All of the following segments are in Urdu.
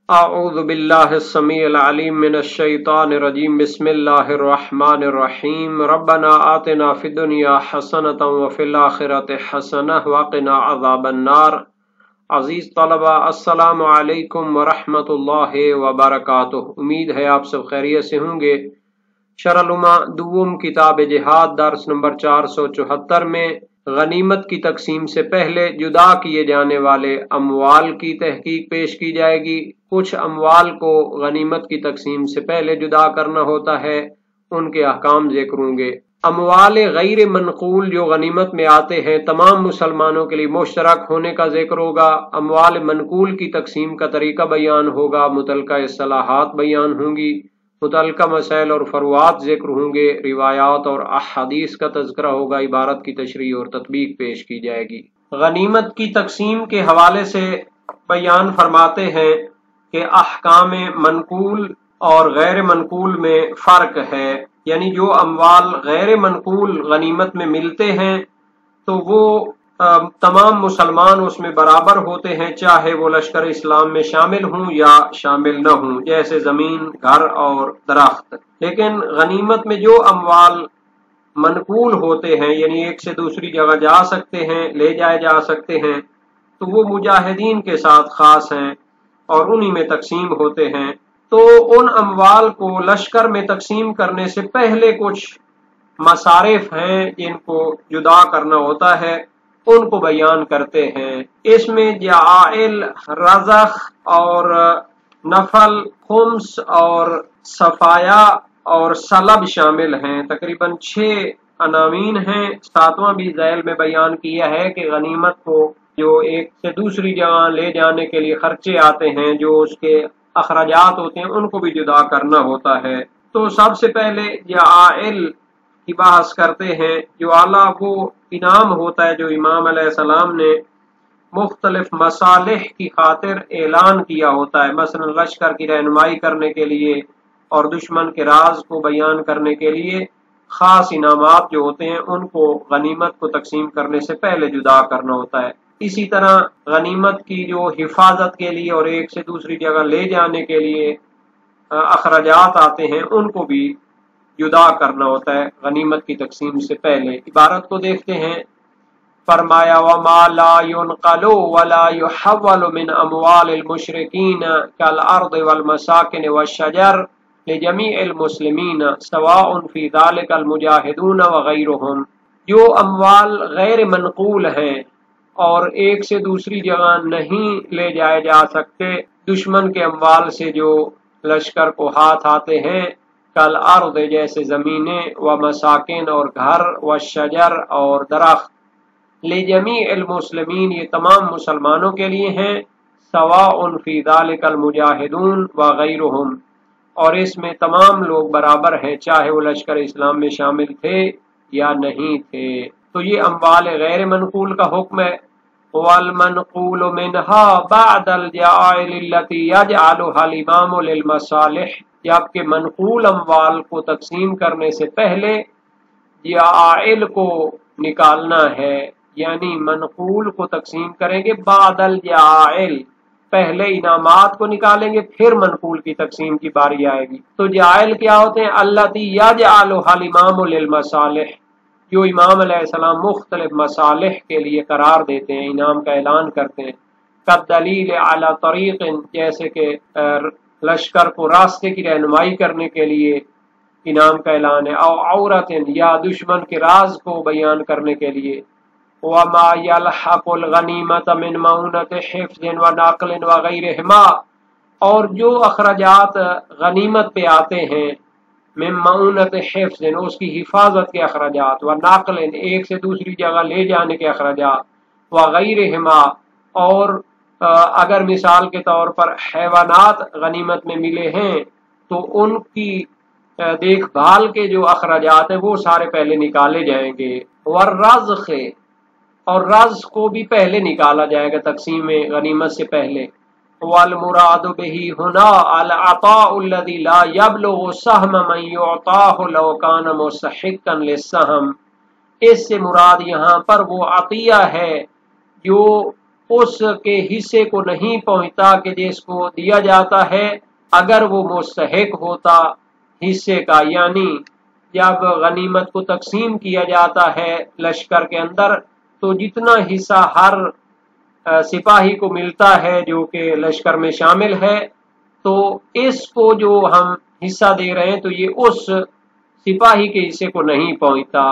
اعوذ باللہ السمیع العلیم من الشیطان الرجیم بسم اللہ الرحمن الرحیم ربنا آتنا فی الدنیا حسنۃ وفی الآخرۃ حسنۃ وقنا عذاب النار۔ عزیز طلبہ، السلام علیکم ورحمۃ اللہ وبرکاتہ۔ امید ہے آپ سب خیریت سے ہوں گے۔ شرح العلوم دوم کتاب جہاد درس نمبر 474 میں غنیمت کی تقسیم سے پہلے جدا کیے جانے والے اموال کی تحقیق پیش کی جائے گی۔ کچھ اموال کو غنیمت کی تقسیم سے پہلے جدا کرنا ہوتا ہے، ان کے احکام ذکر ہوں گے۔ اموال غیر منقول جو غنیمت میں آتے ہیں تمام مسلمانوں کے لیے مشترک ہونے کا ذکر ہوگا۔ اموال منقول کی تقسیم کا طریقہ بیان ہوگا، متعلقہ اصطلاحات بیان ہوں گی، متعلقہ مسائل اور فروعات ذکر ہوں گے، روایات اور احادیث کا تذکرہ ہوگا، عبارت کی تشریح اور تطبیق پیش کی جائے گی۔ غنیمت کی تقسیم کے حوالے سے بیان فرماتے ہیں کہ احکام منقول اور غیر منقول میں فرق ہے، یعنی جو اموال غیر منقول غنیمت میں ملتے ہیں تو وہ تمام مسلمان اس میں برابر ہوتے ہیں، چاہے وہ لشکر اسلام میں شامل ہوں یا شامل نہ ہوں، جیسے زمین، گھر اور درخت۔ لیکن غنیمت میں جو اموال منقول ہوتے ہیں، یعنی ایک سے دوسری جگہ جا سکتے ہیں، لے جائے جا سکتے ہیں، تو وہ مجاہدین کے ساتھ خاص ہیں اور انہی میں تقسیم ہوتے ہیں۔ تو ان اموال کو لشکر میں تقسیم کرنے سے پہلے کچھ مصارف ہیں جن کو جدا کرنا ہوتا ہے، ان کو بیان کرتے ہیں۔ اس میں جعائل، رزق اور نفل، خمس اور صفایا اور سلب شامل ہیں۔ تقریباً 6 عناوین ہیں۔ 7واں بھی ذیل میں بیان کیا ہے کہ غنیمت کو جو ایک سے دوسری جگہ لے جانے کے لیے خرچے آتے ہیں، جو اس کے اخراجات ہوتے ہیں، ان کو بھی جدا کرنا ہوتا ہے۔ تو سب سے پہلے جعائل کی بحث کرتے ہیں۔ جو اعلیٰ وہ انعام ہوتا ہے جو امام علیہ السلام نے مختلف مصالح کی خاطر اعلان کیا ہوتا ہے، مثلا لشکر کی رہنمائی کرنے کے لیے اور دشمن کے راز کو بیان کرنے کے لیے خاص انعامات جو ہوتے ہیں ان کو غنیمت کو تقسیم کرنے سے پہلے جدا کرنا ہوتا ہے۔ اسی طرح غنیمت کی جو حفاظت کے لیے اور ایک سے دوسری جگہ لے جانے کے لیے اخراجات آتے ہیں، ان کو بھی جدا کرنا ہوتا ہے غنیمت کی تقسیم سے پہلے۔ عبارت کو دیکھتے ہیں۔ فرمایا وَمَا لَا يُنْقَلُ وَلَا يُحَوَّلُ مِنْ أَمْوَالِ الْمُشْرِكِينَ كَالْأَرْضِ وَالْمَسَاكِنِ وَالشَّجَرِ لِجَمِيعِ الْمُسْلِمِينَ سَوَاءٌ فِي ذَلِكَ الْمُجَاهِدُونَ وَغَيْرُهُمْ۔ جو اموال غیر منقول ہیں اور ایک سے دوسری جگہ نہیں لے جائے جا سکتے، دشمن کے اموال سے جو لشکر کو ہاتھ آتے ہیں، کل ارض جیسے زمینیں، و مساکن اور گھر، و شجر اور درخت، لجمیع المسلمین یہ تمام مسلمانوں کے لیے ہیں، سواء فی ذلک المجاہدون و غیرہم اور اس میں تمام لوگ برابر ہیں، چاہے وہ لشکر اسلام میں شامل تھے یا نہیں تھے۔ تو یہ اموال غیر منقول کا حکم ہے۔ والمنقول منها بعد الجعائل التي يجعلها الامام للمصالح، جبکہ منقول اموال کو تقسیم کرنے سے پہلے جعائل کو نکالنا ہے، یعنی منقول کو تقسیم کریں گے بعد الجعائل، پہلے انعامات کو نکالیں گے پھر منقول کی تقسیم کی باری آئے گی۔ تو جعائل کیا ہوتے ہیں؟ التي يجعلها الامام للمصالح، جو امام علیہ السلام مختلف مصالح کے لیے قرار دیتے ہیں، انعام کا اعلان کرتے ہیں۔ کالدلیل علی طریق، جیسے کہ لشکر کو راستے کی رہنمائی کرنے کے لیے انعام کا اعلان ہے، او عورت یا دشمن کے راز کو بیان کرنے کے لیے۔ وما یلحق الغنیمۃ من معونۃ حفظ و نقل وغیرہما، اور جو اخراجات غنیمت پہ آتے ہیں، من معونۃ حفظ اس کی حفاظت کے اخراجات، و نقل ایک سے دوسری جگہ لے جانے کے اخراجات، وغیرہما اور اگر مثال کے طور پر حیوانات غنیمت میں ملے ہیں تو ان کی دیکھ بھال کے جو اخراجات ہیں وہ سارے پہلے نکالے جائیں گے۔ والرزق، اور رزق کو بھی پہلے نکالا جائے گا تقسیم غنیمت سے پہلے۔ والمراد به هنا العطاء الذي لا يبلغ سهم من يعطاه لو كان مستحقا للسهم، اس سے مراد یہاں پر وہ عطیہ ہے جو اس کے حصے کو نہیں پہنچتا کہ جس کو دیا جاتا ہے اگر وہ مستحق ہوتا حصے کا، یعنی جب غنیمت کو تقسیم کیا جاتا ہے لشکر کے اندر تو جتنا حصہ ہر سپاہی کو ملتا ہے جو کہ لشکر میں شامل ہے، تو اس کو جو ہم حصہ دے رہے ہیں تو یہ اس سپاہی کے حصے کو نہیں پہنچتا۔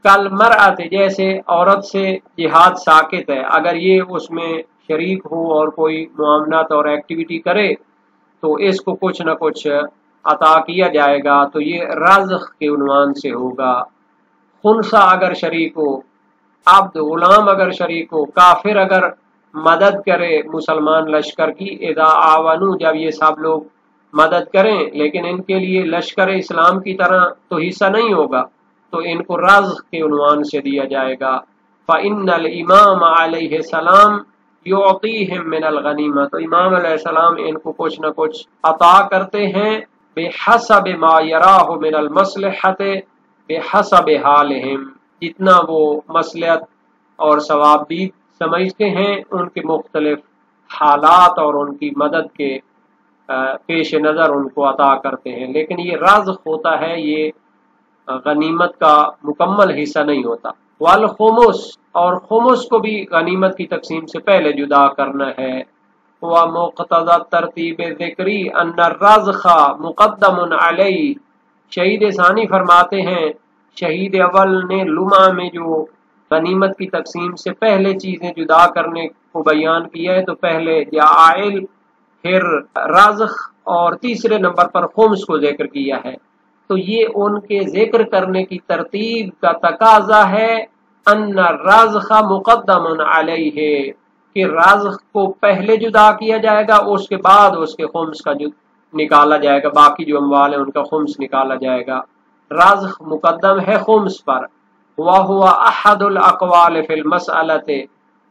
کل مرأت، جیسے عورت سے جہاد ساقط ہے، اگر یہ اس میں شریک ہو اور کوئی معاملات اور ایکٹیویٹی کرے تو اس کو کچھ نہ کچھ عطا کیا جائے گا، تو یہ رزق کے عنوان سے ہوگا۔ خنثی اگر شریک ہو، عبد غلام اگر شریک ہو، کافر اگر مدد کرے مسلمان لشکر کی، اذا آونو، جب یہ سب لوگ مدد کریں لیکن ان کے لیے لشکر اسلام کی طرح تو حصہ نہیں ہوگا تو ان کو رزق کے عنوان سے دیا جائے گا۔ فإن الامام علیہ السلام یعطیہم من الغنیمہ، تو امام علیہ السلام ان کو کچھ نہ کچھ عطا کرتے ہیں، بحسب ما یراہ من المصلحۃ بحسب حالہم، جتنا وہ مصلحت اور ثوابدید سمجھتے ہیں ان کے مختلف حالات اور ان کی مدد کے پیش نظر ان کو عطا کرتے ہیں، لیکن یہ رزق ہوتا ہے، یہ غنیمت کا مکمل حصہ نہیں ہوتا۔ والخمس، اور خمس کو بھی غنیمت کی تقسیم سے پہلے جدا کرنا ہے۔ ومقتضى ترتیب ذکری ان الرزق مقدم علیہ، شہید ثانی فرماتے ہیں شہید اول نے لمع میں جو غنیمت کی تقسیم سے پہلے چیزیں جدا کرنے کو بیان کیا ہے تو پہلے جعائل، پھر رزق اور تیسرے نمبر پر خمس کو ذکر کیا ہے، تو یہ ان کے ذکر کرنے کی ترتیب کا تقاضا ہے ان الرزق مقدم علیہ، کہ رزق کو پہلے جدا کیا جائے گا، اس کے بعد اس کے خمس کا نکالا جائے گا، باقی جو اموال ہیں ان کا خمس نکالا جائے گا۔ رزق مقدم ہے خمس پر۔ وَهُوَ أَحَدُ الْأَقْوَالِ فِي الْمَسْأَلَةِ،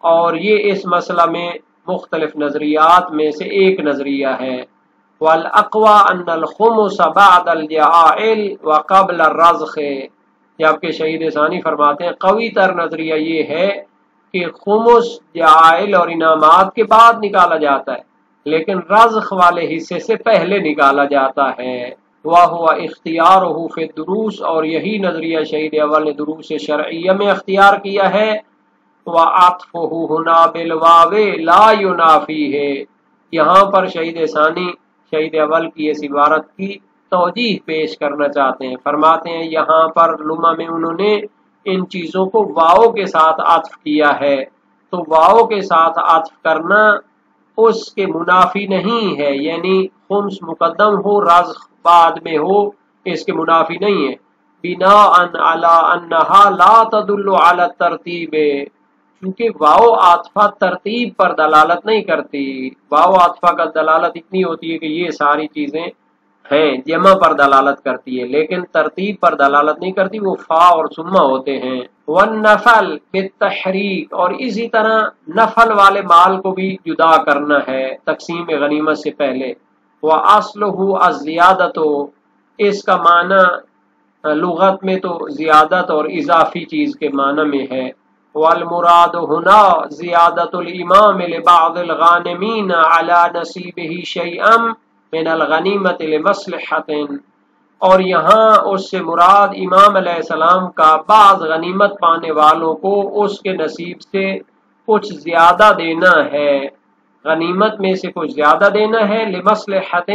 اور یہ اس مسئلہ میں مختلف نظریات میں سے ایک نظریہ ہے۔ وَالْأَقْوَى أَنَّ الْخُمُسَ بَعْدَ الْجَعَائِلِ وَقَبْلَ الرَّزْقِ، جبکہ شہید ثانی فرماتے ہیں قوی تر نظریہ یہ ہے کہ خمس جعائل اور انعامات کے بعد نکالا جاتا ہے لیکن رزق والے حصے سے پہلے نکالا جاتا ہے۔ وَهُوَ اخْتِيَارُهُ فِي الدُّرُوسِ، اور یہی نظریہ شہید اول نے دروس شرعیہ میں اختیار کیا ہے۔ وَعَطْفُهُ هُنَا بِالْوَاوِ لَا يُنَافِيهِ، یہاں پر شہید ثانی شہید اول کی اس عبارت کی توجیح پیش کرنا چاہتے ہیں، فرماتے ہیں یہاں پر لمع میں انہوں نے ان چیزوں کو واو کے ساتھ عطف کیا ہے، تو واو کے ساتھ عطف کرنا اس کے منافی نہیں ہے، یعنی خمس مقدم ہو رزق بعد میں ہو اس کے منافی نہیں ہے۔ بناء علی انہا لا تدل علی الترتیب، کیونکہ واو عاطفہ ترتیب پر دلالت نہیں کرتی، واو عاطفہ کا دلالت اتنی ہوتی ہے کہ یہ ساری چیزیں ہیں، جمع پر دلالت کرتی ہے لیکن ترتیب پر دلالت نہیں کرتی، وہ فا اور ثم ہوتے ہیں۔ والنفل بالتحریک، اور اسی طرح نفل والے مال کو بھی جدا کرنا ہے تقسیم غنیمت سے پہلے۔ وَأَصْلُهُ الزِّيَادَةُ، اس کا معنی لغت میں تو زیادت اور اضافی چیز کے معنی میں ہے۔ وَالْمُرَادُ هُنَا زِيَادَةُ الْإِمَامِ لِبَعْضِ الْغَانِمِينَ عَلَى نَصِيبِهِ شَيْئًا مِنَ الْغَنِيمَةِ لِمَصْلِحَةٍ، اور یہاں اس سے مراد امام علیہ السلام کا بعض غنیمت پانے والوں کو اس کے نصیب سے کچھ زیادہ دینا ہے، غنیمت میں سے کچھ زیادہ دینا ہے، لمصلحۃ،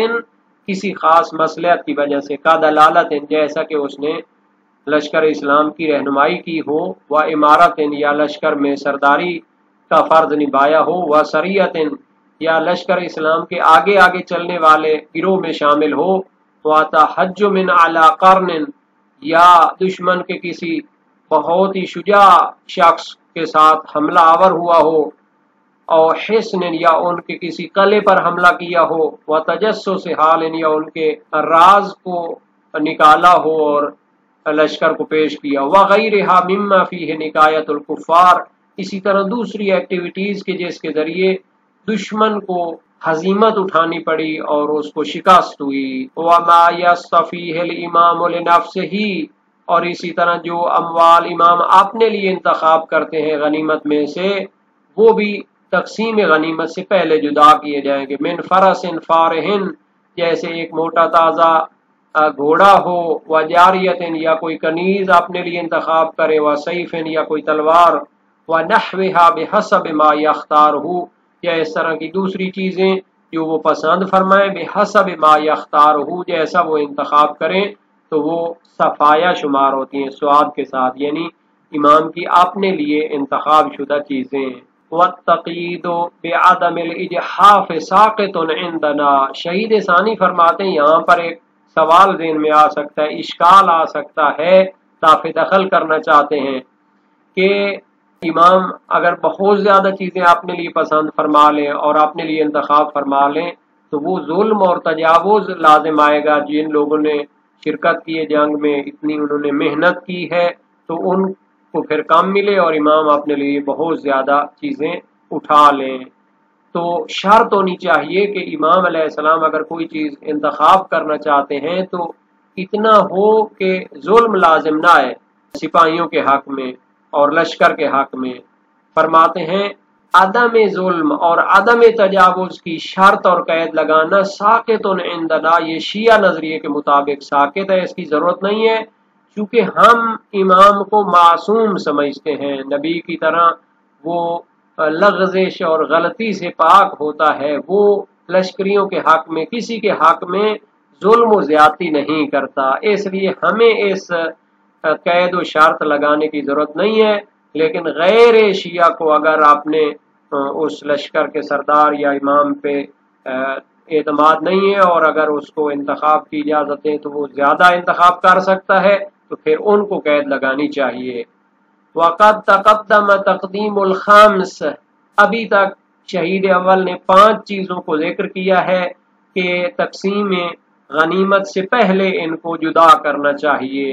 کسی خاص مصلحت کی وجہ سے، کا دلالت، جیسا کہ اس نے لشکر اسلام کی رہنمائی کی ہو، و امارت، یا لشکر میں سرداری کا فرض نبھایا ہو، و سریت، یا لشکر اسلام کے آگے آگے چلنے والے گروہ میں شامل ہو، و تحجم علی قرن، یا دشمن کے کسی بہت ہی شجاع شخص کے ساتھ حملہ آور ہوا ہو، اور حسن، یا ان کے کسی قلعے پر حملہ کیا ہو، و تجسس حال، یا ان کے راز کو نکالا ہو اور لشکر کو پیش کیا، وغیرہا مما فیہ نکایت الکفار، اسی طرح دوسری ایکٹیویٹیز کے جس کے ذریعے دشمن کو ہزیمت اٹھانی پڑی اور اس کو شکست ہوئی۔ وما یصطفیہ الامام لنفسہ، اور اسی طرح جو اموال امام اپنے لیے انتخاب کرتے ہیں غنیمت میں سے وہ بھی تقسیم غنیمت سے پہلے جدا کیے جائیں گے۔ من فرس فارہن، جیسے ایک موٹا تازہ گھوڑا ہو، و جاریت یا کوئی کنیز اپنے لیے انتخاب کرے، و سیف یا کوئی تلوار، و نحوہا بحسب ما یختارہ، یا اس طرح کی دوسری چیزیں جو وہ پسند فرمائیں، بحسب ما یختارہ، جیسا وہ انتخاب کریں تو وہ صفایا شمار ہوتی ہیں سواد کے ساتھ، یعنی امام کی اپنے لیے انتخاب شدہ چیزیں۔ والتقیید بعدم الاجحاف ساقط عندنا، شہید ثانی فرماتے ہیں یہاں پر ایک سوال ذہن میں آ سکتا ہے، اشکال آ سکتا ہے، دافع دخل کرنا چاہتے ہیں کہ امام اگر بہت زیادہ چیزیں اپنے لیے پسند فرما لیں اور اپنے لیے انتخاب فرما لیں تو وہ ظلم اور تجاوز لازم آئے گا۔ جن لوگوں نے شرکت کی ہے جنگ میں، اتنی انہوں نے محنت کی ہے، تو ان کو پھر کم ملے اور امام اپنے لیے بہت زیادہ چیزیں اٹھا لیں۔ تو شرط ہونی چاہیے کہ امام علیہ السلام اگر کوئی چیز انتخاب کرنا چاہتے ہیں تو اتنا ہو کہ ظلم لازم نہ آئے سپاہیوں کے حق میں اور لشکر کے حق میں۔ فرماتے ہیں عدم ظلم اور عدم تجاوز کی شرط اور قید لگانا ساقط عندنا، یہ شیعہ نظریے کے مطابق ساقط ہے، اس کی ضرورت نہیں ہے، چونکہ ہم امام کو معصوم سمجھتے ہیں، نبی کی طرح وہ لغزش اور غلطی سے پاک ہوتا ہے، وہ لشکریوں کے حق میں کسی کے حق میں ظلم و زیادتی نہیں کرتا، اس لیے ہمیں اس قید و شرط لگانے کی ضرورت نہیں ہے۔ لیکن غیر شیعہ کو اگر آپ نے اس لشکر کے سردار یا امام پہ اعتماد نہیں ہے اور اگر اس کو انتخاب کی اجازت ہے تو وہ زیادہ انتخاب کر سکتا ہے تو پھر ان کو قید لگانی چاہیے۔ وقد تقدم تقدیم الخامس، ابھی تک شہید اول نے 5 چیزوں کو ذکر کیا ہے کہ تقسیم غنیمت سے پہلے ان کو جدا کرنا چاہیے۔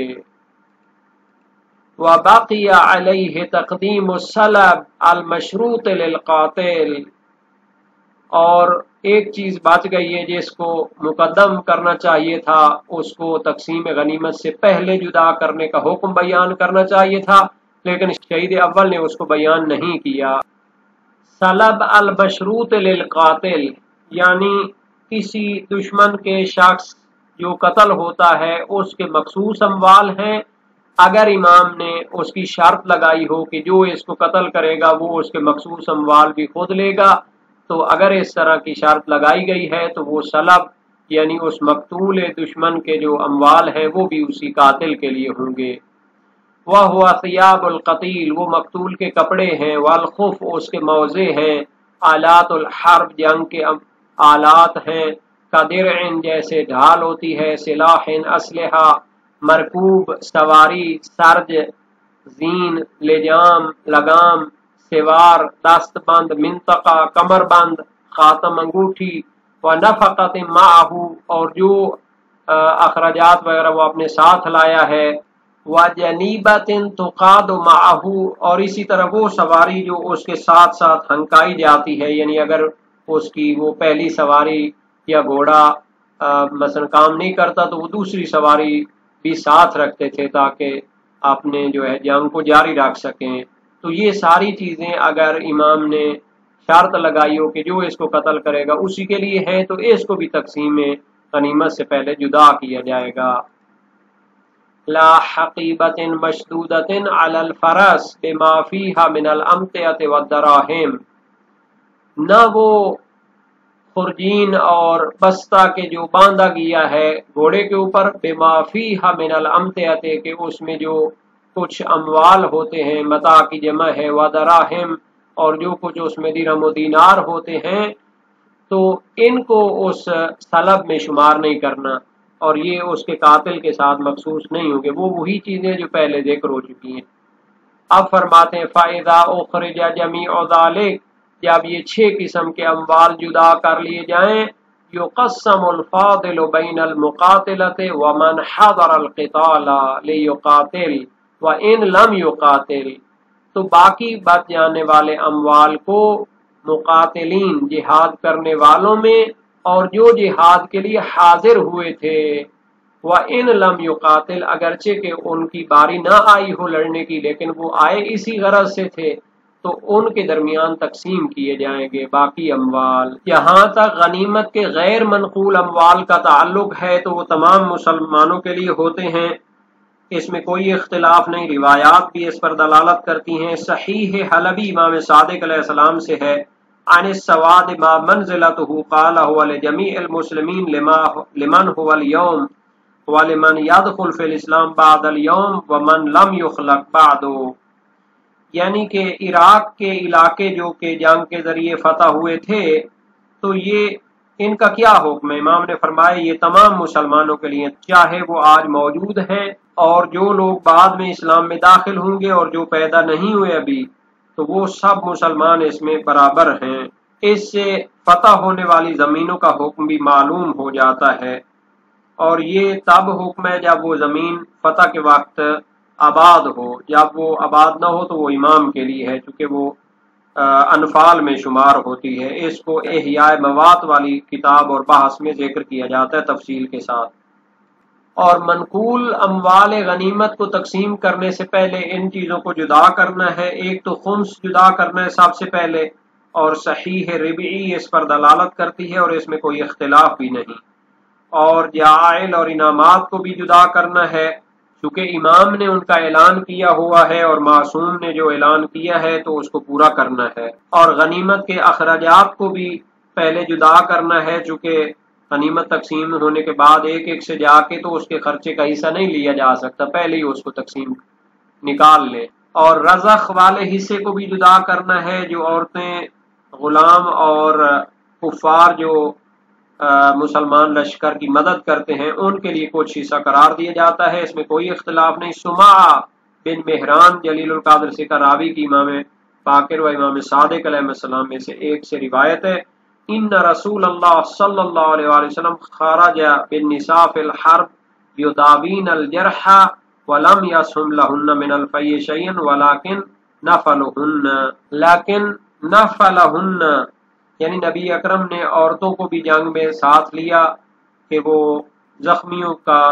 وبقي عليه تقدیم السلب المشروط للقاتل، اور ایک چیز بچ گئی ہے جس کو مقدم کرنا چاہیے تھا، اس کو تقسیم غنیمت سے پہلے جدا کرنے کا حکم بیان کرنا چاہیے تھا، لیکن شہید اول نے اس کو بیان نہیں کیا۔ سلب المشروط للقاتل، یعنی کسی دشمن کے شخص جو قتل ہوتا ہے اس کے مخصوص اموال ہیں، اگر امام نے اس کی شرط لگائی ہو کہ جو اس کو قتل کرے گا وہ اس کے مخصوص اموال بھی خود لے گا، تو اگر اس طرح کی شرط لگائی گئی ہے تو وہ سلب یعنی اس مقتول دشمن کے جو اموال ہیں وہ بھی اسی قاتل کے لیے ہوں گے۔ وَهُوَ ثِيَابُ الْقَتِيلِ، وہ مقتول کے کپڑے ہیں، والخف اس کے موزے ہیں، آلات الحرب جنگ کے آلات ہیں، قدرع جیسے ڈھال ہوتی ہے، سلاح اسلحہ، مرکوب سواری، سرج زین، لجام لگام، سوار دست بند، منطقہ کمر بند، خاتم انگوٹھی، و نفقت معہ اور جو اخراجات وغیرہ وہ اپنے ساتھ لایا ہے، و جنیبت تقاد معہ اور اسی طرح وہ سواری جو اس کے ساتھ ساتھ ہنکائی جاتی ہے، یعنی اگر اس کی وہ پہلی سواری یا گھوڑا مثلا کام نہیں کرتا تو وہ دوسری سواری بھی ساتھ رکھتے تھے تاکہ اپنے جو ہے جنگ کو جاری رکھ سکیں۔ تو یہ ساری چیزیں اگر امام نے شرط لگائی ہو کہ جو اس کو قتل کرے گا اسی کے لیے ہیں تو اس کو بھی تقسیم غنیمت سے پہلے جدا کیا جائے گا۔ لا حقیبت مشدودت علی الفرس بما فیہا من الامتعۃ والدراہم، نہ وہ خرجین اور بستہ کے جو باندھا گیا ہے گھوڑے کے اوپر، بما فیہا من الامتعۃ کہ اس میں جو کچھ اموال ہوتے ہیں، متاع کی جمع ہے، ودراہم اور جو کچھ اس میں درہم و دینار ہوتے ہیں، تو ان کو اس سلب میں شمار نہیں کرنا اور یہ اس کے قاتل کے ساتھ مخصوص نہیں ہوں گے، وہ وہی چیزیں جو پہلے ذکر ہو چکی ہیں۔ اب فرماتے ہیں فَإِذَا أُخْرِجَ جَمِيعُ ذَلِكَ، جب یہ 6 قسم کے اموال جدا کر لیے جائیں، يُقَسَّمُ الْفَاضِلُ بَيْنَ الْمُقَاتِلَةِ وَمَنْ حَضَرَ الْقِتَالَ لِيُقَاتِلْ وَإِنْ لَمْ يُقَاتِلْ، تو باقی بچ جانے والے اموال کو مقاتلین جہاد کرنے والوں میں اور جو جہاد کے لیے حاضر ہوئے تھے، وَإِنْ لَمْ يُقَاتِلْ اگرچہ کہ ان کی باری نہ آئی ہو لڑنے کی لیکن وہ آئے اسی غرض سے تھے، تو ان کے درمیان تقسیم کیے جائیں گے باقی اموال۔ جہاں تک غنیمت کے غیر منقول اموال کا تعلق ہے تو وہ تمام مسلمانوں کے لیے ہوتے ہیں، اس میں کوئی اختلاف نہیں، روایات بھی اس پر دلالت کرتی ہیں۔ صحیح حلبی امام صادق علیہ السلام سے ہے، عن السواد ما منزلته قال هو لجميع المسلمین لمن هو اليوم ولمن يدخل في الاسلام بعد اليوم ومن لم يخلق بعده، یعنی کہ عراق کے علاقے جو کہ جنگ کے ذریعے فتح ہوئے تھے تو یہ ان کا کیا حکم ہے؟ امام نے فرمایا یہ تمام مسلمانوں کے لیے، چاہے وہ آج موجود ہیں اور جو لوگ بعد میں اسلام میں داخل ہوں گے اور جو پیدا نہیں ہوئے ابھی، تو وہ سب مسلمان اس میں برابر ہیں۔ اس سے فتح ہونے والی زمینوں کا حکم بھی معلوم ہو جاتا ہے، اور یہ تب حکم ہے جب وہ زمین فتح کے وقت آباد ہو، جب وہ آباد نہ ہو تو وہ امام کے لیے ہے، چونکہ وہ انفال میں شمار ہوتی ہے۔ اس کو احیاء موات والی کتاب اور بحث میں ذکر کیا جاتا ہے تفصیل کے ساتھ۔ اور منقول اموال غنیمت کو تقسیم کرنے سے پہلے ان چیزوں کو جدا کرنا ہے، ایک تو خمس جدا کرنا ہے سب سے پہلے، اور صحیح ربعی اس پر دلالت کرتی ہے اور اس میں کوئی اختلاف بھی نہیں، اور جائل اور انعامات کو بھی جدا کرنا ہے، چونکہ امام نے ان کا اعلان کیا ہوا ہے اور معصوم نے جو اعلان کیا ہے تو اس کو پورا کرنا ہے، اور غنیمت کے اخراجات کو بھی پہلے جدا کرنا ہے، چونکہ غنیمت تقسیم ہونے کے بعد ایک ایک سے جا کے تو اس کے خرچے کا حصہ نہیں لیا جا سکتا، پہلے ہی اس کو تقسیم نکال لے، اور رزق والے حصے کو بھی جدا کرنا ہے، جو عورتیں، غلام اور کفار جو مسلمان لشکر کی مدد کرتے ہیں ان کے لیے کچھ حصہ قرار دیا جاتا ہے، اس میں کوئی اختلاف نہیں۔ سمع بن مہران جلیل القدر سے کا راوی کی امام باقر و امام صادق علیہ السلام میں سے ایک سے روایت ہے، ان رسول اللہ صلی اللہ علیہ وآلہ وسلم خرج بالنساء فی الحرب یداوین الجرح ولم یسهم لهن من الفی شیئا لیکن نفلهن، یعنی نبی اکرم نے عورتوں کو بھی جنگ میں ساتھ لیا کہ وہ زخمیوں کا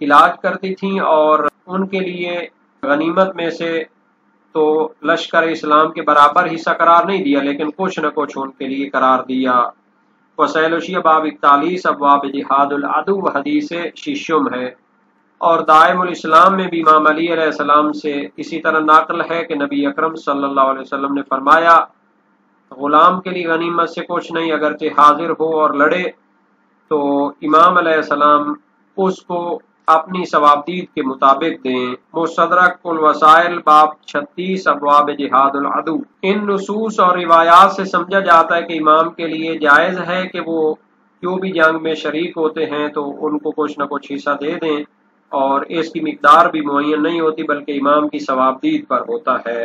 علاج کرتی تھیں، اور ان کے لیے غنیمت میں سے تو لشکر اسلام کے برابر حصہ قرار نہیں دیا، لیکن کچھ نہ کچھ ان کے لیے قرار دیا۔ وسائل وشیہ باب 41 ابواب جہاد العدو حدیث ششم ہے، اور دائم الاسلام میں بھی امام علی علیہ السلام سے اسی طرح نقل ہے کہ نبی اکرم صلی اللہ علیہ وسلم نے فرمایا غلام کے لیے غنیمت سے کچھ نہیں، اگرچہ حاضر ہو اور لڑے تو امام علیہ السلام اس کو اپنی ثوابدید کے مطابق دیں۔ مستدرک الوسائل باب 36 ابواب جہاد العدو۔ ان نصوص اور روایات سے سمجھا جاتا ہے کہ امام کے لیے جائز ہے کہ وہ جو بھی جنگ میں شریک ہوتے ہیں تو ان کو کچھ نہ کچھ حصہ دے دیں، اور اس کی مقدار بھی معین نہیں ہوتی بلکہ امام کی ثوابدید پر ہوتا ہے،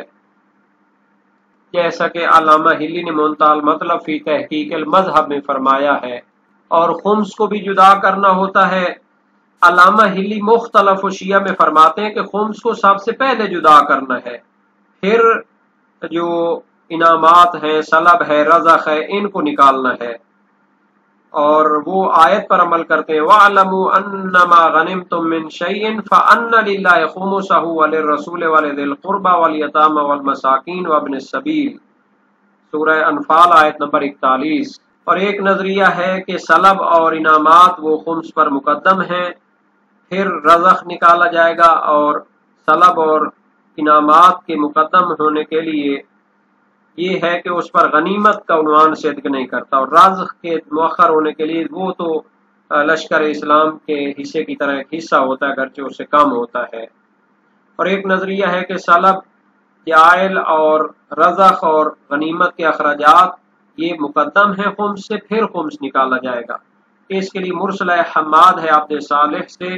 جیسا کہ علامہ ہلی نے منتہی المطلب فی تحقیق المذہب میں فرمایا ہے۔ اور خمس کو بھی جدا کرنا ہوتا ہے۔ علامہ ہلی مختلف شیعہ میں فرماتے ہیں کہ خمس کو سب سے پہلے جدا کرنا ہے، پھر جو انعامات ہیں، سلب ہے، رزق ہے، ان کو نکالنا ہے، اور وہ آیت پر عمل کرتے ہیں وَاعْلَمُوا أَنَّمَا غَنِمْتُم مِّن شَيْءٍ فَأَنَّ لِلَّهِ خُمُسَهُ وَلِلرَّسُولِ وَلِذِي الْقُرْبَى وَالْيَتَامَى وَالْمَسَاكِينِ وَابْنِ السَّبِيلِ، سورہ انفال آیت نمبر 41۔ اور ایک نظریہ ہے کہ سلب اور انعامات وہ خمس پر مقدم ہیں، پھر رزق نکالا جائے گا، اور سلب اور انعامات کے مقدم ہونے کے لیے یہ ہے کہ اس پر غنیمت کا عنوان صدق نہیں کرتا، اور رزق کے مؤخر ہونے کے لیے وہ تو لشکر اسلام کے حصے کی طرح ایک حصہ ہوتا ہے اگرچہ اس سے کم ہوتا ہے۔ اور ایک نظریہ ہے کہ سلب، جائل اور رزق اور غنیمت کے اخراجات یہ مقدم ہیں خمس سے، پھر خمس نکالا جائے گا۔ اس کے لیے مرسل حماد ہے عبد صالح سے،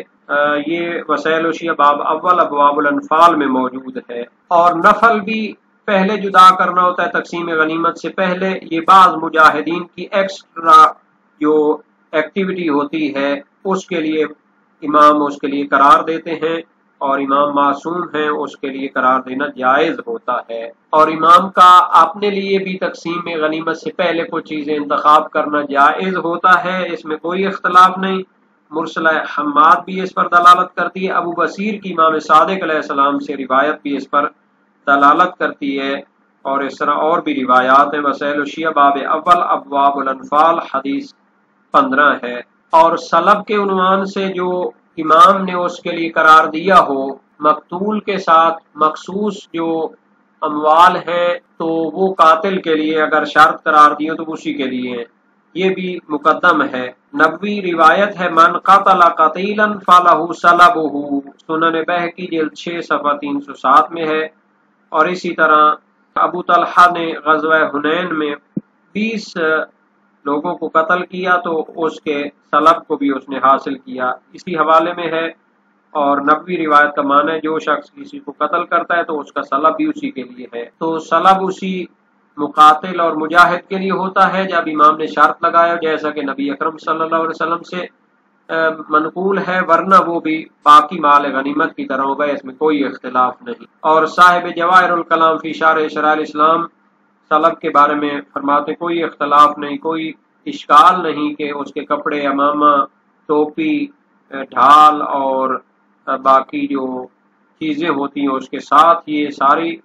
یہ وسائل وشیہ باب اول ابواب الانفال میں موجود ہے۔ اور نفل بھی پہلے جدا کرنا ہوتا ہے تقسیم غنیمت سے پہلے، یہ بعض مجاہدین کی ایکسٹرا جو ایکٹیویٹی ہوتی ہے اس کے لیے امام اس کے لیے قرار دیتے ہیں، اور امام معصوم ہیں اس کے لیے قرار دینا جائز ہوتا ہے۔ اور امام کا اپنے لیے بھی تقسیم غنیمت سے پہلے کچھ چیزیں انتخاب کرنا جائز ہوتا ہے، اس میں کوئی اختلاف نہیں۔ مرسلہ حماد بھی اس پر دلالت کرتی ہے، ابو بصیر کی امام صادق علیہ السلام سے روایت بھی اس پر دلالت کرتی ہے اور اس طرح اور بھی روایات ہیں۔ وسائل الشیعہ باب اول ابواب الانفال حدیث 15 ہے۔ اور سلب کے عنوان سے جو امام نے اس کے لیے قرار دیا ہو، مقتول کے ساتھ مخصوص جو اموال ہیں تو وہ قاتل کے لیے اگر شرط قرار دی ہو تو اسی کے لیے ہیں، یہ بھی مقدم ہے۔ نبوی روایت ہے من قتل قتیلا فلہ سلبہ، سنن بہقی جلد 6 صفحہ 307 میں ہے۔ اور اسی طرح ابو طلحہ نے غزوہ حنین میں 20 لوگوں کو قتل کیا تو اس کے سلب کو بھی اس نے حاصل کیا، اسی حوالے میں ہے۔ اور نبوی روایت کا معنی ہے جو شخص کسی کو قتل کرتا ہے تو اس کا سلب بھی اسی کے لیے ہے۔ تو سلب اسی مقاتل اور مجاہد کے لیے ہوتا ہے جب امام نے شرط لگایا، جیسا کہ نبی اکرم صلی اللہ علیہ وسلم سے منقول ہے، ورنہ وہ بھی باقی مال غنیمت کی طرح ہوگا، اس میں کوئی اختلاف نہیں۔ اور صاحب جواہر الکلام فی شرح شرائع الاسلام سلب کے بارے میں فرماتے کوئی اختلاف نہیں، کوئی اشکال نہیں کہ اس کے کپڑے، امامہ، ٹوپی، ڈھال اور باقی جو چیزیں ہوتی ہیں اس کے ساتھ یہ ساری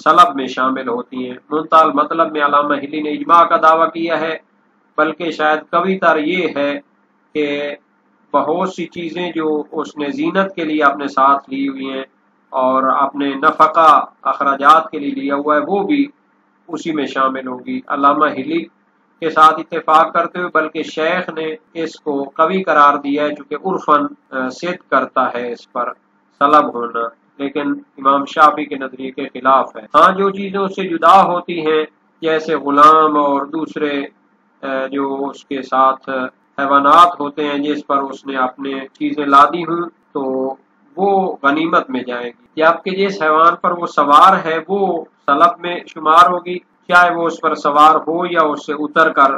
سلب میں شامل ہوتی ہیں۔ منتہی مطلب میں علامہ ہلی نے اجماع کا دعویٰ کیا ہے، بلکہ شاید قوی تر یہ ہے کہ بہت سی چیزیں جو اس نے زینت کے لیے اپنے ساتھ لی ہوئی ہیں اور اپنے نفقہ اخراجات کے لیے لیا ہوا ہے وہ بھی اسی میں شامل ہوگی۔ علامہ ہلی کے ساتھ اتفاق کرتے ہوئے بلکہ شیخ نے اس کو قوی قرار دیا ہے چونکہ عرفاً صدق کرتا ہے اس پر سلب ہونا، لیکن امام شافعی کے نظریے کے خلاف ہے۔ ہاں جو چیزیں اس سے جدا ہوتی ہیں جیسے غلام اور دوسرے جو اس کے ساتھ حیوانات ہوتے ہیں جس پر اس نے اپنے چیزیں لادی ہوں تو وہ غنیمت میں جائیں گی، جبکہ جس حیوان پر وہ سوار ہے وہ سلب میں شمار ہوگی، چاہے وہ اس پر سوار ہو یا اس سے اتر کر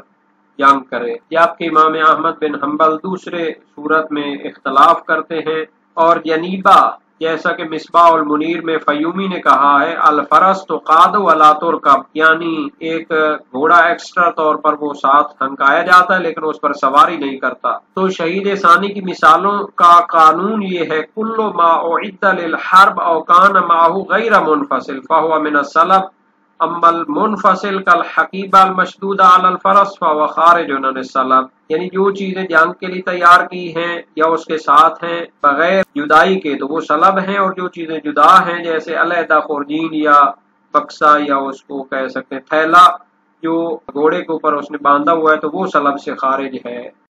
جنگ کرے۔ جبکہ امام احمد بن حنبل دوسرے صورت میں اختلاف کرتے ہیں۔ اور جنیبہ جیسا کہ مصباح المنیر میں فیومی نے کہا ہے الفرس تو قاد ولا ترکب، یعنی ایک گھوڑا ایکسٹرا طور پر وہ ساتھ ہنکایا جاتا ہے لیکن اس پر سواری نہیں کرتا۔ تو شہید ثانی کی مثالوں کا قانون یہ ہے کل ما اعد للحرب او کان معه غیر منفصل فهو من السلب، اما المنفصل کالحقیبہ المشدودہ علی الفرس فهو خارج عن السلب، یعنی جو چیزیں جنگ کے لیے تیار کی ہیں یا اس کے ساتھ ہیں بغیر جدائی کے تو وہ سلب ہیں، اور جو چیزیں جدا ہیں جیسے علیحدہ خورجین یا بکسا یا اس کو کہہ سکتے ہیں تھیلا جو گھوڑے کے اوپر اس نے باندھا ہوا ہے تو وہ سلب سے خارج ہے۔